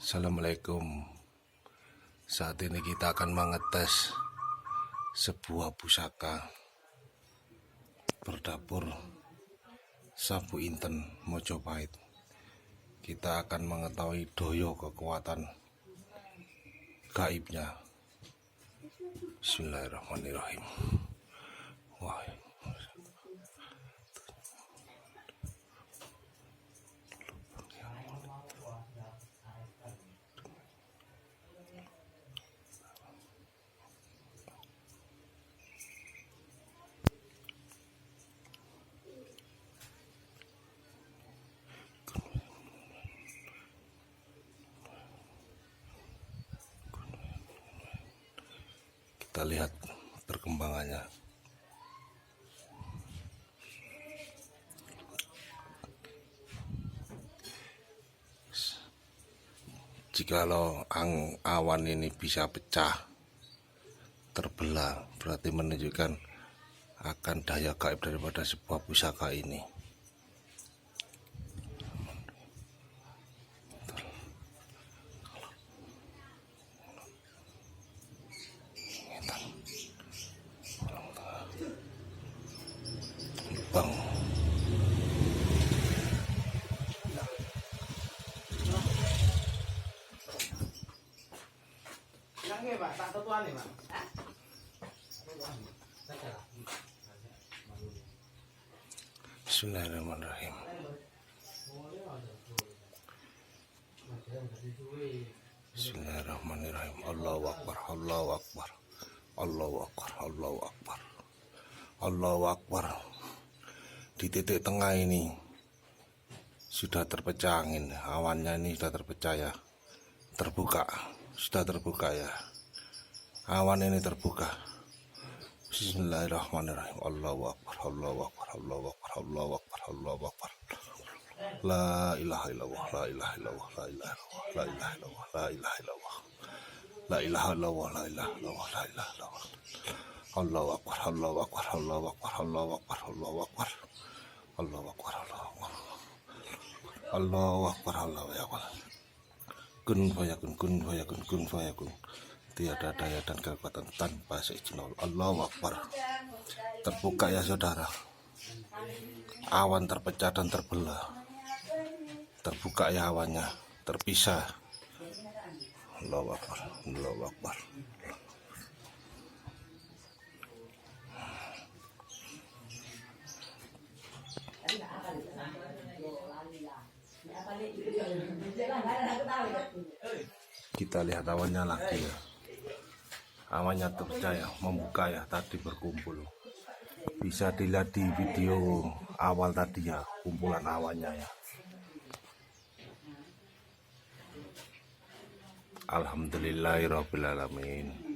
Assalamualaikum. Saat ini kita akan mengetes sebuah pusaka berdapur Sabu Inten Mojopahit. Kita akan mengetahui daya kekuatan gaibnya. Bismillahirrahmanirrahim. Wah. Kita lihat perkembangannya. Jikalau awan ini bisa pecah, terbelah, berarti menunjukkan akan daya gaib daripada sebuah pusaka ini. Bang. Bismillahirrahmanirrahim. Bismillahirrahmanirrahim. Allahu Akbar, Allahu Akbar, Allahu Akbar, Allahu Akbar, Allahu Akbar. Di titik tengah ini sudah terpecah angin, awannya ini sudah terpecah ya, terbuka, sudah terbuka ya, awan ini terbuka. Bismillahirrahmanirrahim. Allahu Akbar, Allahu Akbar, Allahu Akbar, Allahu Akbar, Allahu Akbar. La ilaha illallah, la ilaha illallah, la ilaha illallah, la ilaha illallah, la ilaha illallah, la ilaha illallah, la ilaha illallah, la ilaha illallah. Allahu Akbar, Allahu Akbar, Allahu Akbar, Allahu Akbar, Allahu Akbar, Allahu Akbar, Allahu Akbar, Allahu Akbar, Allahu Akbar. Kun fayakun, kun fayakun, kun fayakun. Tiada daya dan kekuatan tanpa seizin Allah. Allahu Akbar. Terbuka ya saudara. Awan terpecah dan terbelah. Terbuka ya awannya, terpisah. Allahu Akbar, Allahu Akbar. Kita lihat awannya lagi ya. Awannya terpecah ya, membuka ya, tadi berkumpul. Bisa dilihat di video awal tadi ya, kumpulan awannya ya. Alhamdulillahirrabbilalamin.